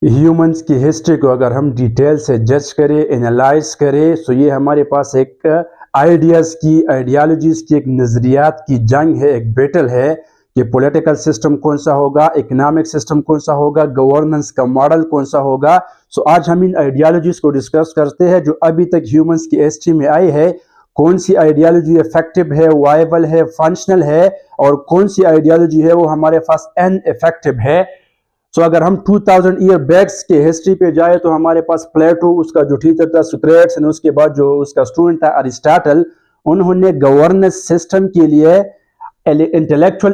Humans کی history کو اگر ہم ڈیٹیل سے جج کریں، انالائز کریں، تو یہ ہمارے پاس ایک آئیڈیالوجیز کی ایک نظریات کی جنگ ہے، ایک بیٹل ہے کہ پولیٹیکل سسٹم کون سا ہوگا، اکنامک سسٹم کون سا ہوگا، گورننس کا ماڈل کون سا ہوگا۔ آج ہم ان آئیڈیالوجیز کو ڈسکس کرتے ہیں جو ابھی تک ہیومنس کی ہسٹری میں آئی ہے۔ کون سی آئیڈیالوجی افیکٹو ہے، وائبل ہے، فنکشنل ہے، اور کون سی آئیڈیالوجی ہے وہ ہمارے پاس ان افیکٹو ہے۔ اگر ہم 2000 ایئر بیکس کے ہسٹری پہ جائے تو ہمارے پاس پلیٹو، اس کا جو ٹیچر تھا سکریٹس، اس کے بعد جو اس کا اسٹوڈنٹ تھا ارسطاٹل، انہوں نے گورننس سسٹم کے لیے انٹلیکچوئل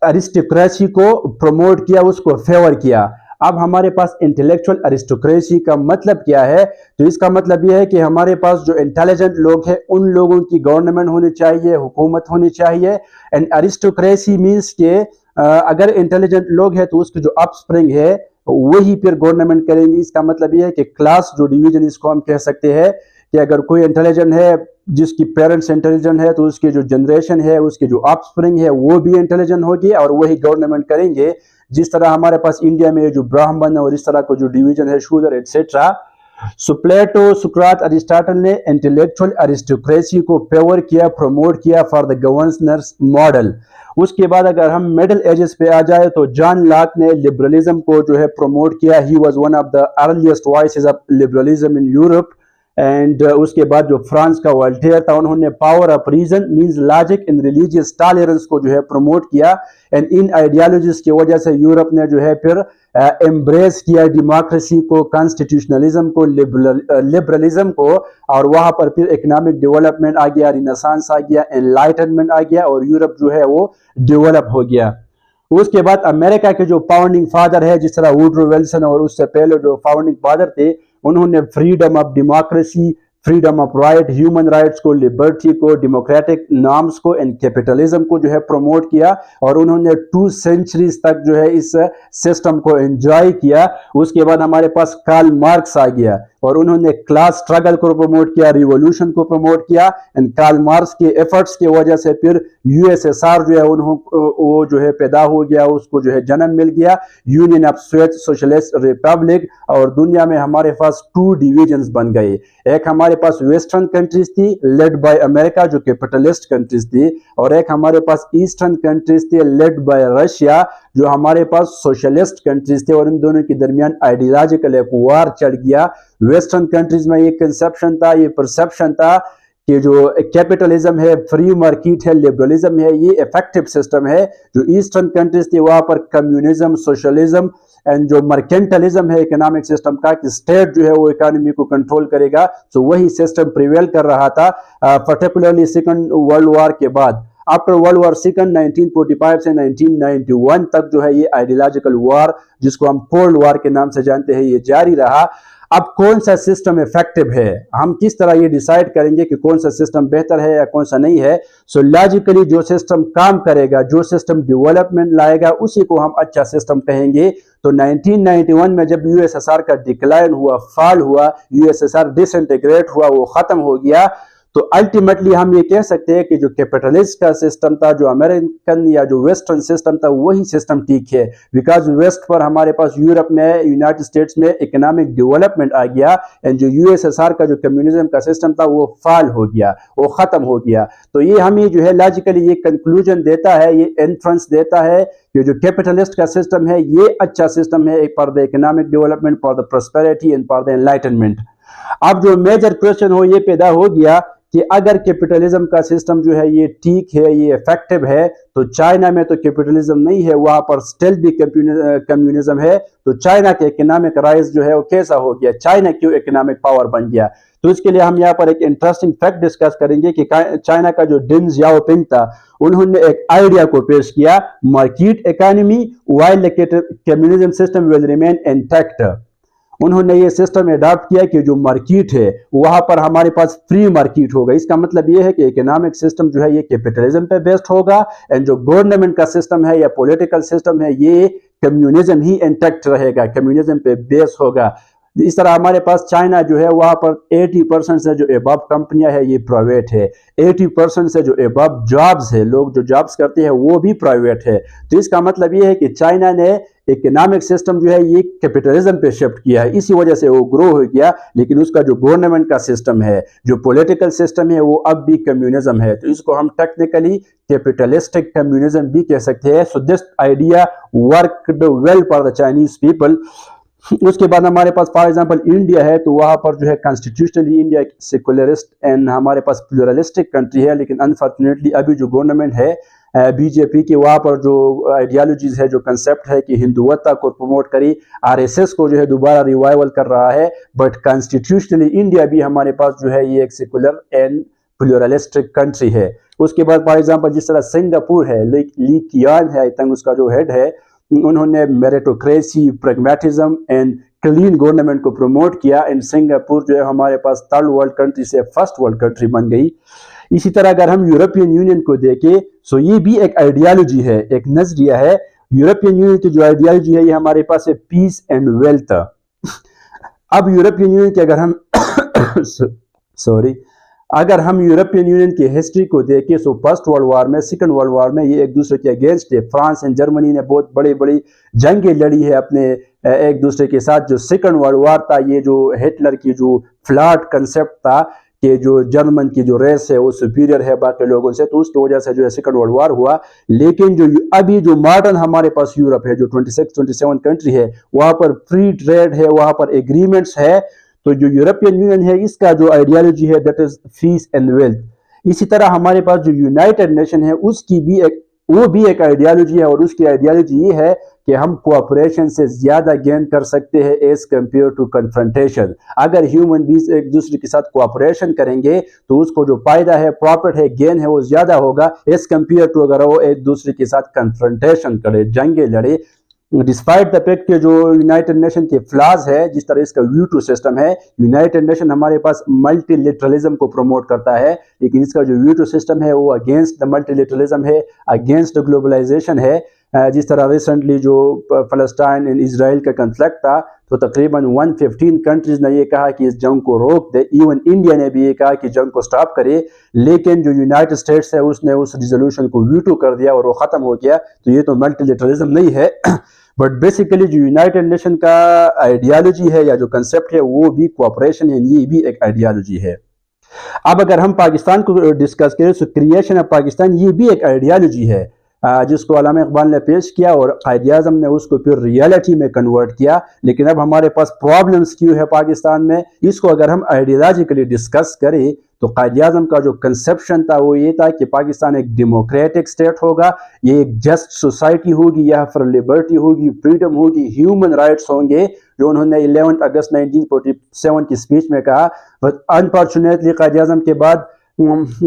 ارسٹوکریسی کو پروموٹ کیا، اس کو فیور کیا۔ اب ہمارے پاس انٹلیکچوئل ارسٹوکریسی کا مطلب کیا ہے؟ تو اس کا مطلب یہ ہے کہ ہمارے پاس جو انٹیلیجنٹ لوگ ہیں ان لوگوں کی گورنمنٹ ہونی چاہیے، حکومت ہونی چاہیے۔ اینڈ ارسٹوکریسی مینس کہ اگر انٹیلیجنٹ لوگ ہیں تو اس کی جو اپ سپرنگ ہے وہی پھر گورنمنٹ کریں گی۔ اس کا مطلب یہ ہے کہ کلاس جو ڈویژن اس کو ہم کہہ سکتے ہیں کہ اگر کوئی انٹیلیجنٹ ہے جس کی پیرنٹس انٹیلیجنٹ ہے تو اس کی جو جنریشن ہے، اس کی جو اپ سپرنگ ہے وہ بھی انٹیلیجنٹ ہوگی اور وہی گورنمنٹ کریں گے۔ جس طرح ہمارے پاس انڈیا میں جو براہمن اور اس طرح کو جو ڈویژن ہے، شودر ایٹسیٹرا۔ پلیٹو، سقراط، ارسطاٹل نے انٹلیکچوئل ارسٹوکریسی کو فیور کیا، پروموٹ کیا فار دا گورننس ماڈل۔ اس کے بعد اگر ہم مڈل ایجز پہ آ جائے تو جان لاک نے لبرلزم کو جو ہے پروموٹ کیا۔ He was one of the earliest voices of liberalism in Europe. And اس کے بعد جو فرانس کا والٹیئر تھا، انہوں نے power of reason means logic in religious tolerance کو جو ہے پروموٹ کیا۔ اینڈ ان آئیڈیالوجیز کی وجہ سے یورپ نے جو ہے پھر امبریس کیا ڈیموکریسی کو، کانسٹیٹیوشنلزم کو، لبرلزم کو، اور وہاں پر پھر اکنامک ڈیولپمنٹ آ گیا، رینیسانس آ گیا، انلائٹنمنٹ آ گیا، اور یورپ جو ہے وہ ڈیولپ ہو گیا۔ اس کے بعد امریکہ کے جو فاؤنڈنگ فادر ہے جس طرح ووڈرو ویلسن اور اس سے پہلے جو فاؤنڈنگ فادر تھے، انہوں نے freedom of democracy, freedom of right, human rights کو، لبرٹی کو، ڈیموکریٹک نارمز کو، اینڈ کیپٹلزم کو جو ہے پروموٹ کیا، اور انہوں نے 2 سینچریز تک جو ہے اس سسٹم کو انجوائے کیا۔ اس کے بعد ہمارے پاس کارل مارکس آ گیا اور انہوں نے کلاس سٹرگل کو پروموٹ کیا، ریولوشن کو پروموٹ کیا۔ اینڈ کارل مارکس کے ایفرٹس کی وجہ سے پھر یو ایس ایس آر جو ہے وہ جو ہے پیدا ہو گیا، اس کو جو ہے جنم مل گیا، یونین آف سوشلسٹ ریپبلک۔ اور دنیا میں ہمارے پاس 2 ڈویژنز بن گئے، ایک ہمارے پاس ویسٹرن کنٹریز تھی لیڈ بائی امریکہ جو کیپٹلسٹ کنٹریز تھی، اور ایک ہمارے پاس ایسٹرن کنٹریز تھی لیڈ بائی رشیا جو ہمارے پاس سوشلسٹ کنٹریز تھے، اور ان دونوں کے درمیان آئیڈیالوجیکل ایک وار چڑھ گیا۔ ویسٹرن کنٹریز میں یہ کنسپشن تھا، یہ پرسپشن تھا کہ جو کیپٹلزم ہے، فری مارکیٹ ہے، لبرلزم ہے، یہ افیکٹو سسٹم ہے۔ جو ایسٹرن کنٹریز تھی وہاں پر کمیونزم، سوشلزم اینڈ جو مرکنٹلزم ہے اکنامک سسٹم کا، کہ اسٹیٹ جو ہے وہ اکانومی کو کنٹرول کرے گا، تو وہی سسٹم پریویل کر رہا تھا پرٹیکولرلی سیکنڈ ورلڈ وار کے بعد۔ آفٹر ورلڈ وار سیکنڈ 1945 سے 1991 تک جو ہے یہ آئیڈیالوجیکل وار جس کو ہم کولڈ وار کے نام سے جانتے ہیں یہ جاری رہا۔ اب کون سا سسٹم افیکٹو ہے، ہم کس طرح یہ ڈیسائیڈ کریں گے کہ کون سا سسٹم بہتر ہے یا کون سا نہیں ہے؟ لاجیکلی جو سسٹم کام کرے گا، جو سسٹم ڈیولپمنٹ لائے گا، اسی کو ہم اچھا سسٹم کہیں گے۔ تو 1991 میں جب یو ایس ایس آر کا ڈکلائن ہوا، فال ہوا، یو ایس ایس آر ڈس انٹیگریٹ ہوا، وہ ختم ہو گیا، تو الٹیمیٹلی ہم یہ کہہ سکتے ہیں کہ جو کیپٹلسٹ کا سسٹم تھا، جو امریکن یا جو ویسٹرن سسٹم تھا، وہی سسٹم ٹھیک ہے، بیکاز ویسٹ پر ہمارے پاس یورپ میں، یونائٹڈ اسٹیٹس میں اکنامک ڈیولپمنٹ آ گیا، اینڈ جو یو ایس ایس آر کا جو کمیونزم کا سسٹم تھا وہ فال ہو گیا، وہ ختم ہو گیا۔ تو یہ ہمیں جو ہے لاجیکلی یہ کنکلوژن دیتا ہے، یہ انفرنس دیتا ہے کہ جو کیپٹلسٹ کا سسٹم ہے یہ اچھا سسٹم ہے for the economic development, for the prosperity and for the enlightenment. اب جو میجر کوشچن ہو یہ پیدا ہو گیا کہ اگر کیپٹلزم کا سسٹم جو ہے یہ ٹھیک ہے، یہ افیکٹو ہے، تو چائنا میں تو کیپٹلزم نہیں ہے، وہاں پر سٹل بھی کمیونزم ہے، تو چائنا کے اکنامک رائز جو ہے وہ کیسا ہو گیا، چائنا کیوں اکنامک پاور بن گیا؟ تو اس کے لیے ہم یہاں پر ایک انٹرسٹنگ فیکٹ ڈسکس کریں گے کہ چائنا کا جو ڈن زیاؤ پنگ تھا، انہوں نے ایک آئیڈیا کو پیش کیا، market economy while communism system will remain intact. انہوں نے یہ سسٹم اڈاپٹ کیا کہ جو مارکیٹ ہے وہاں پر ہمارے پاس فری مارکیٹ ہوگا۔ اس کا مطلب یہ ہے کہ اکنامک سسٹم جو ہے یہ کیپٹلزم پہ بیسڈ ہوگا، اینڈ جو گورنمنٹ کا سسٹم ہے یا پولیٹیکل سسٹم ہے یہ کمیونزم ہی انٹیکٹ رہے گا، کمیونزم پہ بیس ہوگا۔ اس طرح ہمارے پاس چائنا جو ہے وہاں پر 80% سے جو اباب کمپنیاں ہیں یہ پرائیویٹ ہے، 80% سے جو اباب جابز ہے، لوگ جو جابز کرتے ہیں وہ بھی پرائیویٹ ہے۔ تو اس کا مطلب یہ ہے کہ چائنا نے اکنامک سسٹم جو ہے یہ کیپٹلزم پہ شفٹ کیا ہے، اسی وجہ سے وہ گرو ہو گیا، لیکن اس کا جو گورنمنٹ کا سسٹم ہے، جو پولیٹیکل سسٹم ہے، وہ اب بھی کمیونزم ہے، تو اس کو ہم ٹیکنیکلی کیپٹلسٹک کمیونزم بھی کہہ سکتے ہیں. So this idea worked well for the Chinese people. اس کے بعد ہمارے پاس فار ایگزامپل انڈیا ہے، تو وہاں پر جو ہے کانسٹیٹیوشنلی انڈیا ایک سیکولرسٹ اینڈ ہمارے پاس پلورلسٹک کنٹری ہے، لیکن انفارچونیٹلی ابھی جو گورنمنٹ ہے بی جے پی کی، وہاں پر جو آئیڈیالوجیز ہے، جو کنسیپٹ ہے کہ ہندوتا کو پروموٹ کری، آر ایس ایس کو جو ہے دوبارہ ریوائیول کر رہا ہے. بٹ کانسٹیٹیوشنلی انڈیا بھی ہمارے پاس جو ہے یہ ایک سیکولر اینڈ پلورلسٹک کنٹری ہے. اس کے بعد فار ایگزامپل جس طرح سنگاپور ہے، لی کیان ہے آئی تھنک اس کا جو ہیڈ ہے، انہوں نے میریٹوکریسی، پریگمیٹزم اینڈ کلین گورنمنٹ کو پروموٹ کیا، اینڈ سنگاپور جو ہے ہمارے پاس تھرڈ ورلڈ کنٹری سے فرسٹ ورلڈ کنٹری بن گئی. اسی طرح اگر ہم یورپین یونین کو دیکھیں، سو یہ بھی ایک آئیڈیالوجی ہے، ایک نظریہ ہے. یورپین یونین کی جو آئیڈیالوجی ہے یہ ہمارے پاس ہے پیس اینڈ ویلتھ. اب یورپین یونین کے اگر ہم یورپین یونین کی ہسٹری کو دیکھیں، سو فرسٹ ورلڈ وار میں، سیکنڈ ورلڈ وار میں یہ ایک دوسرے کے اگینسٹ ہے. فرانس اینڈ جرمنی نے بہت بڑی بڑی جنگیں لڑی ہے اپنے ایک دوسرے کے ساتھ. جو سیکنڈ ورلڈ وار تھا، یہ جو ہٹلر کی جو فلاٹ کنسیپٹ تھا کہ جو جرمن کی جو ریس ہے وہ سپیریئر ہے باقی لوگوں سے، تو اس کی وجہ سے جو ہے سیکنڈ ورلڈ وار ہوا. لیکن جو ابھی جو ماڈرن ہمارے پاس یورپ ہے، جو 27 کنٹری ہے، وہاں پر فری ٹریڈ ہے، وہاں پر ایگریمنٹس ہے. تو جو یورپین یونین ہے اس کا جو آئیڈیالوجی ہے that is piece and wealth. اسی طرح ہمارے پاس جو یونائٹڈ نیشن ہے اس کی بھی ایک آئیڈیالوجی ہے، اور اس کی آئیڈیالوجی یہ ہے کہ ہم کوآپریشن سے زیادہ گین کر سکتے ہیں ایز کمپیئر ٹو کنفرنٹیشن. اگر ہیومن بیز ایک دوسرے کے ساتھ کوآپریشن کریں گے تو اس کو جو فائدہ ہے، پروفٹ ہے، گین ہے، وہ زیادہ ہوگا ایز کمپیئر ٹو اگر وہ ایک دوسرے کے ساتھ کنفرنٹیشن کرے، جنگیں لڑے. ڈسپائٹ دا فیکٹ کہ جو یونائٹڈ نیشن کے فلاز ہے، جس طرح اس کا ویٹو سسٹم ہے، یونائٹڈ نیشن ہمارے پاس ملٹی لیٹرلزم کو پروموٹ کرتا ہے، لیکن اس کا جو ویٹو سسٹم ہے وہ اگینسٹ دا ملٹی لیٹرلزم ہے، اگینسٹ گلوبلائزیشن ہے. جس طرح ریسنٹلی جو فلسطین اینڈ اسرائیل کا کنفلکٹ تھا، تو تقریباً 115 کنٹریز نے یہ کہا کہ اس جنگ کو روک دے. ایون انڈیا نے بھی یہ کہا کہ جنگ کو سٹاپ کرے، لیکن جو یونائٹڈ اسٹیٹس ہے اس نے اس ریزولوشن کو ویٹو کر دیا اور وہ ختم ہو گیا. تو یہ تو ملٹی لیٹرلزم نہیں ہے. بٹ بیسیکلی جو یونائٹڈ نیشن کا آئیڈیالوجی ہے یا جو کنسیپٹ ہے وہ بھی کوآپریشن ہے، یہ بھی ایک آئیڈیالوجی ہے. اب اگر ہم پاکستان کو ڈسکس کریں، تو کریشن آف پاکستان یہ بھی ایک آئیڈیالوجی ہے جس کو علامہ اقبال نے پیش کیا، اور قائد اعظم نے اس کو پھر ریالٹی میں کنورٹ کیا. لیکن اب ہمارے پاس پرابلمس کیوں ہے پاکستان میں، اس کو اگر ہم آئیڈیالوجیکلی ڈسکس کریں تو قائد اعظم کا جو کنسپشن تھا وہ یہ تھا کہ پاکستان ایک ڈیموکریٹک سٹیٹ ہوگا، یہ ایک جسٹ سوسائٹی ہوگی، یہاں پر لبرٹی ہوگی، فریڈم ہوگی، ہیومن رائٹس ہوں گے، جو انہوں نے 11 اگست 1947 کی سپیچ میں کہا. بٹ انفارچونیٹلی قائد اعظم کے بعد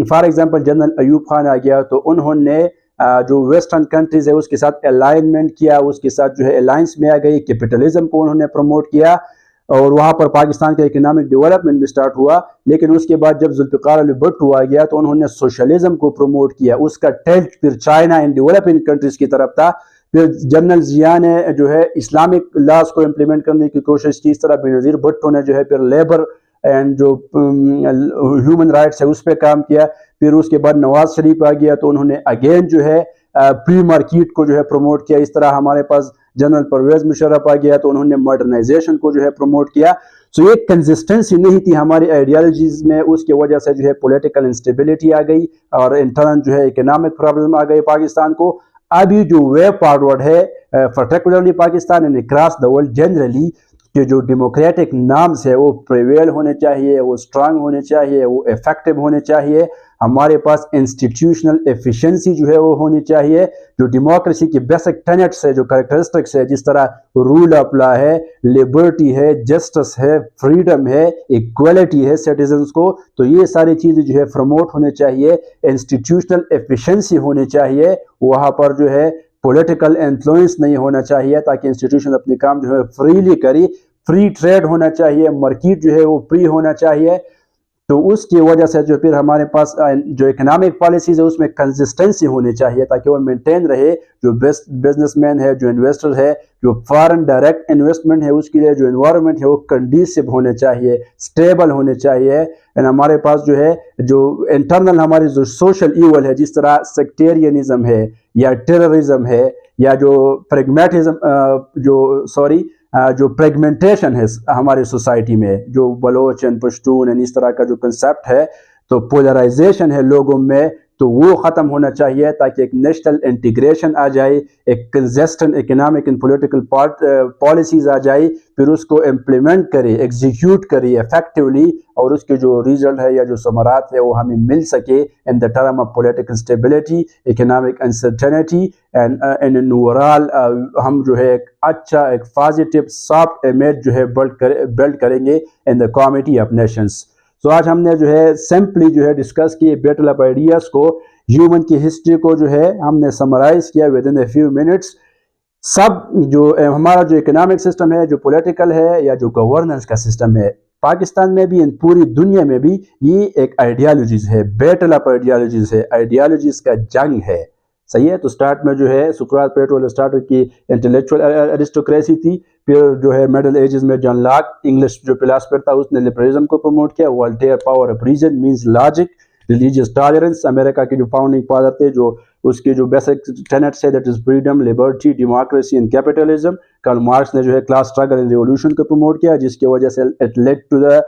for example general Ayub Khan آ گیا، تو انہوں نے جو ویسٹرن کنٹریز ہے اس کے ساتھ الائنمنٹ کیا، اس کے ساتھ جو ہے الائنس میں آ گئی، کیپٹلزم کو انہوں نے پروموٹ کیا، اور وہاں پر پاکستان کا اکنامک ڈیولپمنٹ بھی سٹارٹ ہوا. لیکن اس کے بعد جب ذوالفقار علی بھٹو آ گیا تو انہوں نے سوشلزم کو پروموٹ کیا، اس کا ٹلٹ پھر چائنا اینڈ ڈیولپنگ کنٹریز کی طرف تھا. پھر جنرل ضیاء نے جو ہے اسلامک لاز کو امپلیمنٹ کرنے کی کوشش کی، اس طرح بینظیر بھٹو نے جو ہے پھر لیبر اینڈ جو ہیومن رائٹس ہے اس پہ کام کیا. پھر اس کے بعد نواز شریف آ گیا تو انہوں نے اگین جو ہے پری مارکیٹ کو جو ہے پروموٹ کیا. اس طرح ہمارے پاس جنرل پرویز مشرف آ گیا تو انہوں نے ماڈرنائزیشن کو جو ہے پروموٹ کیا. سو ایک کنسسٹنسی نہیں تھی ہماری آئیڈیالوجیز میں، اس کی وجہ سے جو ہے پولیٹیکل انسٹیبلٹی آ گئی اور انٹرنل جو ہے اکنامک پرابلم آ گئی پاکستان کو. ابھی جو وے فارورڈ ہے particularly Pakistan and across the world generally, کہ جو ڈیموکریٹک نارمز ہے وہ پریویل ہونے چاہیے، وہ اسٹرانگ ہونے چاہیے، وہ افیکٹو ہونے چاہیے. ہمارے پاس انسٹیٹیوشنل ایفیشنسی جو ہے وہ ہونی چاہیے. جو ڈیموکریسی کی بیسک ٹینٹس ہے، جو کریکٹرسٹکس ہے، جس طرح رول آف لا ہے، لبرٹی ہے، جسٹس ہے، فریڈم ہے، ایکویلٹی ہے سٹیزنز کو، تو یہ ساری چیزیں جو ہے پروموٹ ہونے چاہیے. انسٹیٹیوشنل ایفیشنسی ہونی چاہیے، وہاں پر جو ہے پولیٹیکل انفلوئنس نہیں ہونا چاہیے تاکہ انسٹیٹیوشن اپنے کام جو ہے فریلی کری. فری ٹریڈ ہونا چاہیے، مارکیٹ جو ہے وہ فری ہونا چاہیے. تو اس کی وجہ سے جو پھر ہمارے پاس جو اکنامک پالیسیز ہے اس میں کنسسٹنسی ہونی چاہیے تاکہ وہ مینٹین رہے. جو بیسٹ بزنس مین ہے، جو انویسٹر ہے، جو فارن ڈائریکٹ انویسٹمنٹ ہے، اس کے لیے جو انوائرمنٹ ہے وہ کنڈیسو ہونے چاہیے، سٹیبل ہونے چاہیے. اینڈ ہمارے پاس جو ہے جو انٹرنل ہماری جو سوشل ایول ہے، جس طرح سیکٹیرینزم ہے یا ٹیررزم ہے یا جو پریگمیٹزم جو پریگمنٹیشن ہے ہماری سوسائٹی میں، جو بلوچ اینڈ پشتون اینڈ اس طرح کا جو کنسیپٹ ہے، تو پولرائزیشن ہے لوگوں میں، تو وہ ختم ہونا چاہیے تاکہ ایک نیشنل انٹیگریشن آ جائے، ایک consistent economic and political policies آ جائے، پھر اس کو امپلیمنٹ کرے، ایگزیکیوٹ کرے افیکٹولی، اور اس کے جو ریزلٹ ہے یا جو ثمرات ہے وہ ہمیں مل سکے in the term of political stability, economic uncertainty and in overall ہم جو ہے ایک اچھا ایک پازیٹیو سافٹ امیج جو ہے بلڈ کریں گے ان دا کمیٹی آف نیشنز۔ تو آج ہم نے جو ہے سمپلی جو ہے ڈسکس کیے بیٹل آف آئیڈیاز کو، ہیومن کی ہسٹری کو جو ہے ہم نے سمرائز کیا with in a few minutes. سب جو ہمارا جو اکنامک سسٹم ہے، جو پولیٹیکل ہے یا جو گورننس کا سسٹم ہے، پاکستان میں بھی ان پوری دنیا میں بھی یہ ایک آئیڈیالوجیز ہے، بیٹل آف آئیڈیالوجیز ہے، آئیڈیالوجیز کا جنگ ہے، صحیح ہے۔ تو سٹارٹ میں جو ہے سقراط پلیٹو ارسطاطل کی انٹلیکچوئل ارسٹوکریسی تھی، پھر جو ہے مڈل ایجز میں جان لاک انگلش جو فلاسفر تھا اس نے لبرلزم کو پروموٹ کیا، Voltaire power of reason means logic, religious tolerance, امریکہ کے جو فاؤنڈنگ فادر تھے جو اس کے جو بیسک ٹینٹس ہے that is freedom, liberty, democracy and capitalism. Karl Marx نے جو ہے کلاس اسٹرگل اینڈ ریولوشن کو پروموٹ کیا، جس کی وجہ سے it lead to the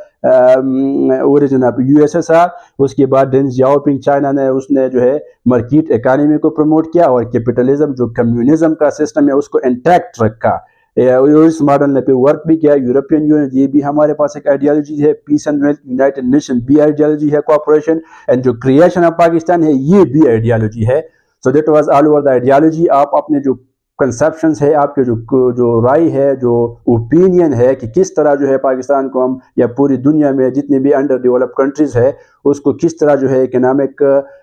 origin of USSR۔ اس کے بعد ڈین زیاؤپنگ چائنا نے اس نے جو ہے مارکیٹ اکانومی کو پروموٹ کیا، اور کیپٹلزم جو کمیونزم کا سسٹم ہے اس کو انٹیکٹ رکھا۔ اس ماڈل نے پھر ورک بھی کیا، یورپین یونین یہ بھی ہمارے پاس ایک آئیڈیالوجی ہے، پیس اینڈ ویلتھ، یونائٹڈ نیشن بھی آئیڈیالوجی ہے، کوآپریشن، اینڈ جو کریشن آف پاکستان ہے یہ بھی آئیڈیالوجی ہے۔ So that was all over the ideology. آپ اپنے جو کنسیپشنز ہے، آپ کے جو رائے ہے، جو اوپینین ہے کہ کس طرح جو ہے پاکستان کو ہم یا پوری دنیا میں جتنے بھی انڈر ڈیولپ کنٹریز ہے اس کو کس طرح جو ہے اکنامک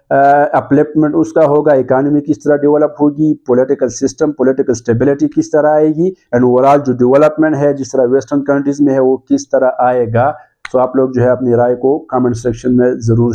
اپلفٹمنٹ اس کا ہوگا، اکانومی کس طرح ڈیولپ ہوگی، پولیٹیکل سسٹم، پولیٹیکل اسٹیبلٹی کس طرح آئے گی، اینڈ اوورال جو ڈیولپمنٹ ہے جس طرح ویسٹرن کنٹریز میں ہے وہ کس طرح آئے گا۔ سو آپ لوگ جو ہے اپنی رائے کو کامنٹ سیکشن میں ضرور